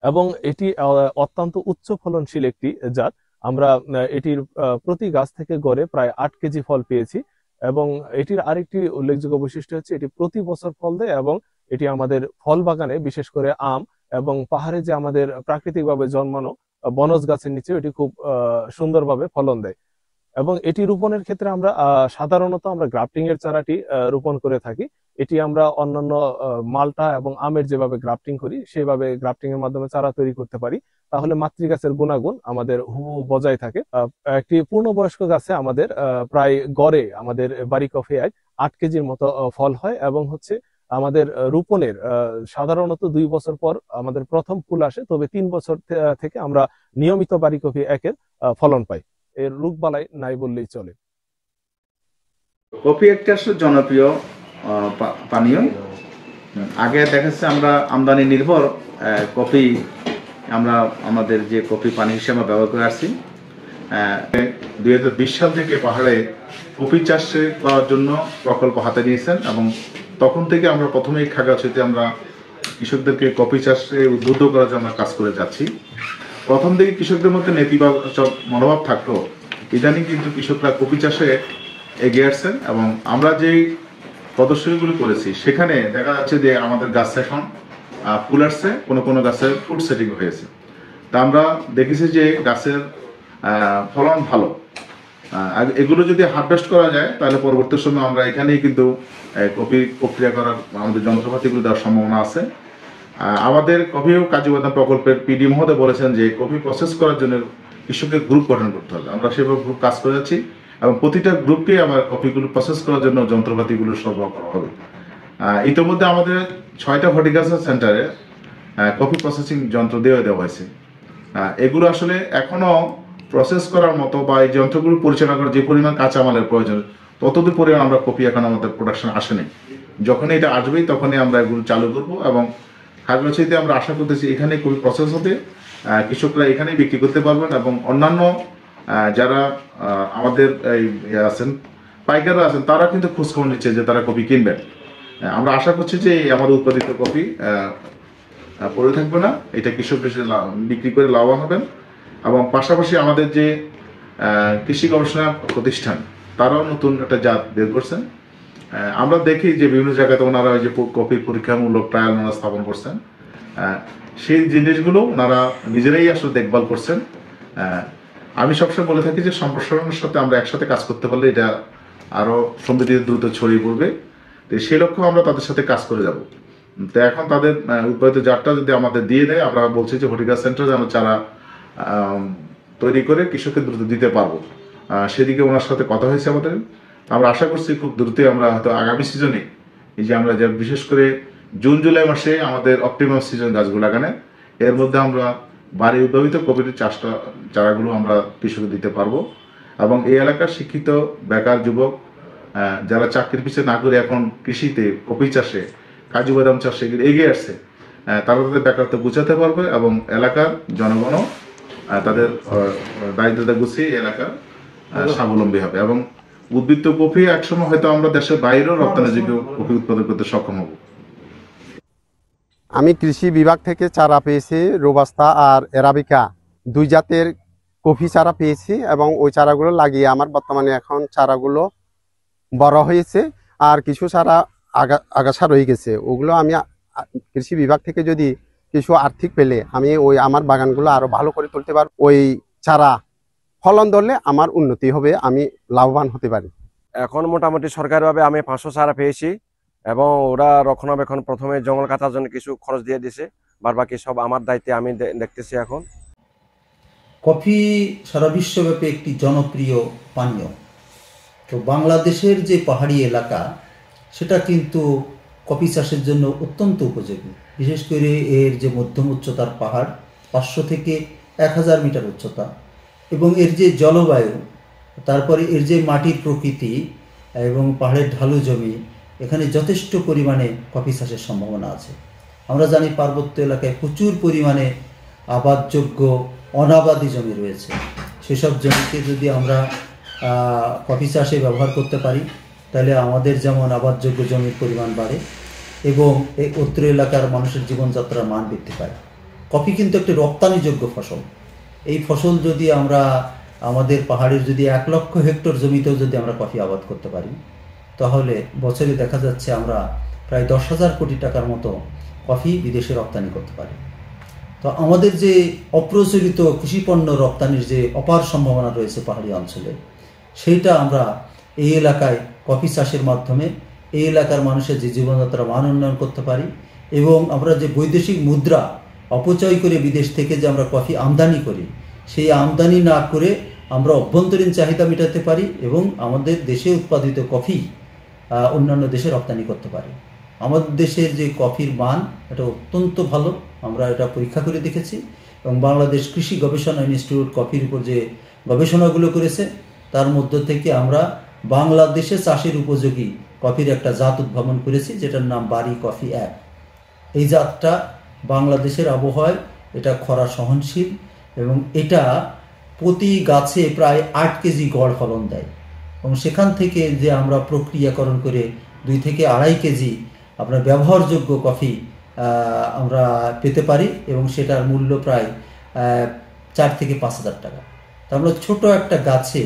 এবং এটি অত্যন্ত উচ্চ ফলনশীল একটি জাত। আমরা এটির প্রতি গাছ থেকে গড়ে প্রায় 8 কেজি ফল পেয়েছি। এবং এটির আরেকটি উল্লেখযোগ্য বৈশিষ্ট্য হচ্ছে এটি প্রতি বছর ফল দেয়, এবং এটি আমাদের ফল বাগানে, বিশেষ করে আম এবং পাহাড়ে যে আমাদের প্রাকৃতিকভাবে জন্মানো বনজ গাছের নিচে এটি খুব সুন্দরভাবে ফলন দেয়। এবং এটি রোপণের ক্ষেত্রে আমরা সাধারণত আমরা গ্রাফটিং এর চারাটি রোপণ করে থাকি। এটি আমরা অন্যান্য মালটা এবং আমের যেভাবে গ্রাফটিং করি সেভাবে গ্রাফটিং এর মাধ্যমে চারা তৈরি করতে পারি, তাহলে মাতৃগাছের গুণাগুণ আমাদের হুবহু বজায় থাকে। একটি পূর্ণবয়স্ক গাছে আমাদের প্রায় গড়ে আমাদের বাড়ি কফি 8 কেজির মতো ফল হয়। এবং হচ্ছে আমাদের রোপণের সাধারণত 2 বছর পর আমাদের প্রথম ফুল আসে, তবে 3 বছর থেকে আমরা নিয়মিত বাড়ি কফি 1-এর ফলন পাই। এর রোগবালাই নাই বললেই চলে। কফি একটা আসলে জনপ্রিয় পানীয়। আগে দেখা যাচ্ছে আমরা আমদানি নির্ভর কফি আমরা আমাদের যে কফি পানি হিসেবে ব্যবহার করে আসছি। 2020 সাল থেকে পাহাড়ে কফি চাষ করার জন্য প্রকল্প হাতে নিয়েছেন, এবং তখন থেকে আমরা প্রথমেই খাগড়াছড়িতে আমরা কৃষকদেরকে কফি চাষে উদ্বুদ্ধ করার জন্য কাজ করে যাচ্ছি। প্রথম দিকে কৃষকদের মধ্যে নেতিবাচক মনোভাব থাকলেও ইদানিং কিন্তু কৃষকরা কফি চাষে এগিয়ে আসছেন, এবং আমরা যেই প্রদর্শনীগুলো করেছি সেখানে দেখা যাচ্ছে যে আমাদের গাছ এখন ফুল আসছে, কোনো কোনো গাছের ফ্রুট সেটিং হয়েছে। তা আমরা দেখেছি যে গাছের ফলন ভালো। এগুলো যদি হারভেস্ট করা যায় তাহলে পরবর্তী সময় আমরা এখানেই কিন্তু কফি প্রক্রিয়া করার আমাদের যন্ত্রপাতিগুলো দেওয়ার সম্ভাবনা আছে। আমাদের কফি ও কাজু বাদাম প্রকল্পের পিডি মহোদয় বলেছেন যে কফি প্রসেস করার জন্য কৃষকের গ্রুপ গঠন করতে হবে। আমরা সেভাবে গ্রুপ কাজ করে যাচ্ছি, এবং প্রতিটা গ্রুপকে আমার কফিগুলো প্রসেস করার জন্য যন্ত্রপাতিগুলো সরবরাহ করা হবে। ইতিমধ্যে আমাদের 6টা হর্টিকালচার সেন্টারে কফি প্রসেসিং যন্ত্র দেওয়া হয়েছে। এগুলো আসলে এখনো প্রসেস করার মতো বা এই যন্ত্রগুলো পরিচালনা করার যে পরিমাণ কাঁচামালের প্রয়োজন ততদূর পরিমাণ আমরা কফি এখন আমাদের প্রোডাকশন আসেনি। যখন এটা আসবেই তখনই আমরা এগুলো চালু করবো, এবং খাগড়াছড়িতে আমরা আশা করতেছি এখানে কফি প্রসেস হতে কৃষকরা এখানেই বিক্রি করতে পারবেন, এবং অন্যান্য যারা আমাদের আছেন পাইকাররা আছেন তারা কিন্তু খোঁজখবর নিচ্ছে যে তারা কফি কিনবেন। আমরা আশা করছি যে আমাদের উৎপাদিত কফি পড়ে থাকবে না, এটা কৃষক বিক্রি করে লাভবান হবেন। এবং পাশাপাশি আমাদের যে কৃষি গবেষণা প্রতিষ্ঠান তারাও নতুন একটা জাত বের করছেন। আমরা দেখি যে বিভিন্ন জায়গাতে ওনারা ওই যে কফির পরীক্ষামূলক ট্রায়াল ওনারা স্থাপন করছেন, সেই জিনিসগুলো ওনারা নিজেরাই আসলে দেখভাল করছেন। আমি সবসময় বলে থাকি যে সম্প্রসারণের সাথে আমরা একসাথে কাজ করতে পারলে এটা আরো সমৃদ্ধি দ্রুত ছড়িয়ে পড়বে। তো সেই লক্ষ্যে আমরা তাদের সাথে কাজ করে যাব। তো এখন তাদের উৎপাদিত জাতটা যদি আমাদের দিয়ে দেয়, আমরা বলছি যে হর্টিকালচার সেন্টারে আমরা চারা তৈরি করে কৃষককে দ্রুত দিতে পারবো। সেদিকে ওনার সাথে কথা হয়েছে আমাদের। আমরা আশা করছি খুব দ্রুতই আমরা হয়তো আগামী সিজনে এই যে আমরা বিশেষ করে জুন জুলাই মাসে আমাদের অপটিমাম সিজন গাছগুলো লাগানে, এর মধ্যে আমরা বাড়ি উদ্ভাবিত কফির চারাগুলো আমরা কৃষককে দিতে পারবো। এবং এই এলাকার শিক্ষিত বেকার যুবক যারা চাকরির পিছিয়ে না করে এখন কৃষিতে কফি চাষে কাজু বাদাম চাষে এগিয়ে আসছে, তারা তাদের বেকারত্ব গুছাতে পারবে, এবং এলাকার জনগণও তাদের দারিদ্রতা গুছিয়ে এলাকার স্বাবলম্বী হবে। এবং উদ্বৃত্ত কফি একসময় হয়তো আমরা দেশের বাইরেও রপ্তানিযোগ্য কফি উৎপাদন করতে সক্ষম হব। আমি কৃষি বিভাগ থেকে চারা পেয়েছি, রোবাস্তা আর এরাবিকা 2 জাতের কফি চারা পেয়েছি, এবং ওই চারাগুলো লাগিয়ে আমার বর্তমানে এখন চারাগুলো বড় হয়েছে, আর কিছু চারা আগাছা রয়ে গেছে। ওগুলো আমি কৃষি বিভাগ থেকে যদি কিছু আর্থিক পেলে আমি ওই আমার বাগানগুলো আরো ভালো করে তুলতে পারবো। ওই চারা ফলন ধরলে আমার উন্নতি হবে, আমি লাভবান হতে পারি। এখন মোটামুটি সরকারিভাবে আমি 500 চারা পেয়েছি, এবং ওরা রক্ষণাবেক্ষণ প্রথমে জঙ্গল কাটার জন্য কিছু খরচ দিয়ে দিছে, বাকি সব আমার দায়িত্বে আমি দেখতেছি। এখন কফি সারা বিশ্বব্যাপী একটি জনপ্রিয় পানীয়। তো বাংলাদেশের যে পাহাড়ি এলাকা সেটা কিন্তু কফি চাষের জন্য অত্যন্ত উপযোগী। বিশেষ করে এর যে মধ্যম উচ্চতার পাহাড় 500 থেকে 1000 মিটার উচ্চতা, এবং এর যে জলবায়ু, তারপরে এর যে মাটির প্রকৃতি এবং পাহাড়ের ঢালু জমি, এখানে যথেষ্ট পরিমাণে কফি চাষের সম্ভাবনা আছে। আমরা জানি পার্বত্য এলাকায় প্রচুর পরিমাণে আবাদযোগ্য অনাবাদি জমি রয়েছে। সেসব জমিকে যদি আমরা কফি চাষে ব্যবহার করতে পারি তাহলে আমাদের যেমন আবাদযোগ্য জমির পরিমাণ বাড়ে এবং এই উত্তর এলাকার মানুষের জীবনযাত্রার মান বৃদ্ধি পায়। কফি কিন্তু একটি রপ্তানিযোগ্য ফসল। এই ফসল যদি আমরা আমাদের পাহাড়ের যদি 1 লক্ষ হেক্টর জমিতেও যদি আমরা কফি আবাদ করতে পারি, তাহলে বছরে দেখা যাচ্ছে আমরা প্রায় 10,000 কোটি টাকার মতো কফি বিদেশে রপ্তানি করতে পারি। তো আমাদের যে অপ্রচলিত কৃষিপণ্য রপ্তানির যে অপার সম্ভাবনা রয়েছে পাহাড়ি অঞ্চলে, সেইটা আমরা এই এলাকায় কফি চাষের মাধ্যমে এই এলাকার মানুষের যে জীবনযাত্রার মান উন্নয়ন করতে পারি, এবং আমরা যে বৈদেশিক মুদ্রা অপচয় করে বিদেশ থেকে যে আমরা কফি আমদানি করি, সেই আমদানি না করে আমরা অভ্যন্তরীণ চাহিদা মেটাতে পারি এবং আমাদের দেশে উৎপাদিত কফি অন্যান্য দেশে রপ্তানি করতে পারি। আমাদের দেশের যে কফির মান এটা অত্যন্ত ভালো, আমরা এটা পরীক্ষা করে দেখেছি, এবং বাংলাদেশ কৃষি গবেষণা ইনস্টিটিউট কফির উপর যে গবেষণাগুলো করেছে তার মধ্য থেকে আমরা বাংলাদেশে চাষের উপযোগী কফির একটা জাত উদ্ভাবন করেছি, যেটার নাম বাড়ি কফি 1। এই জাতটা বাংলাদেশের আবহাওয়ায় এটা খরা সহনশীল, এবং এটা প্রতি গাছে প্রায় 8 কেজি গড় ফলন দেয়, এবং সেখান থেকে যে আমরা প্রক্রিয়াকরণ করে 2 থেকে 2.5 কেজি আপনার ব্যবহারযোগ্য কফি আমরা পেতে পারি, এবং সেটার মূল্য প্রায় 4 থেকে 5,000 টাকা। তা আমরা ছোট একটা গাছে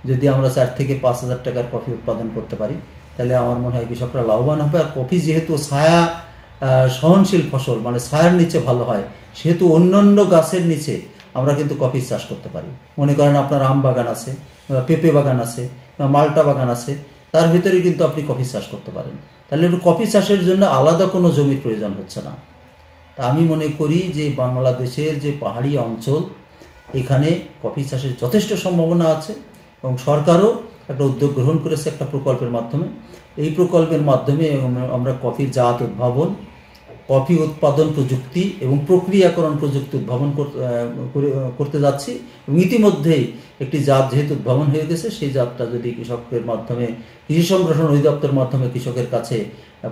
যদি আমরা 4 থেকে 5,000 টাকার কফি উৎপাদন করতে পারি, তাহলে আমার মনে হয় কৃষকরা লাভবান হবে। আর কফি যেহেতু ছায়া সহনশীল ফসল, মানে ছায়ার নিচে ভালো হয়, সেহেতু অন্যান্য গাছের নিচে আমরা কিন্তু কফি চাষ করতে পারি। মনে করেন আপনার আম বাগান আছে, পেঁপে বাগান আছে, মাল্টা বাগান আছে, তার ভিতরে কিন্তু আপনি কফি চাষ করতে পারেন। তাহলে কফি চাষের জন্য আলাদা কোনো জমির প্রয়োজন হচ্ছে না। তা আমি মনে করি যে বাংলাদেশের যে পাহাড়ি অঞ্চল, এখানে কফি চাষের যথেষ্ট সম্ভাবনা আছে, এবং সরকারও একটা উদ্যোগ গ্রহণ করেছে একটা প্রকল্পের মাধ্যমে। এই প্রকল্পের মাধ্যমে আমরা কফির জাত উদ্ভাবন, কফি উৎপাদন প্রযুক্তি এবং প্রক্রিয়াকরণ প্রযুক্তি উদ্ভাবন করতে যাচ্ছি, এবং ইতিমধ্যেই একটি জাত যেহেতু উদ্ভাবন হয়ে গেছে, সেই জাতটা যদি কৃষকের মাধ্যমে কৃষি সম্প্রসারণ অধিদপ্তরের মাধ্যমে কৃষকের কাছে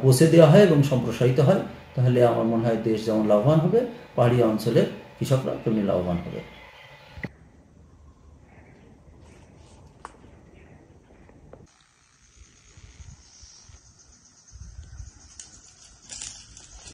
পৌঁছে দেওয়া হয় এবং সম্প্রসারিত হয়, তাহলে আমার মনে হয় দেশ যেমন লাভবান হবে, পাহাড়ি অঞ্চলের কৃষকরা তেমনি লাভবান হবে।